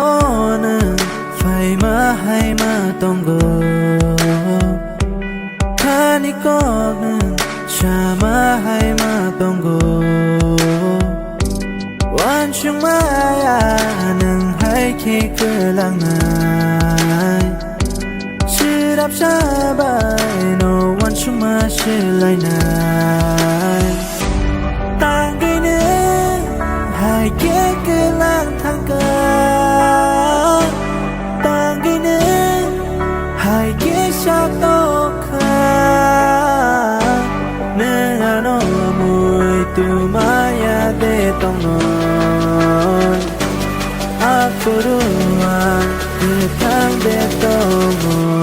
오는 파이마 하이마 동고 가니 거는 샤마 하이마 동고 완충 마야는 하이키 그랑나이 시랍 샤바이 너 완충 마실라이나이 땅기는 하이키 그랑 탕가 땅기는 하이키 샤도카 내가 너무 뚜마야 돼 tongno 앞으로와 Kwthang 돼 tongno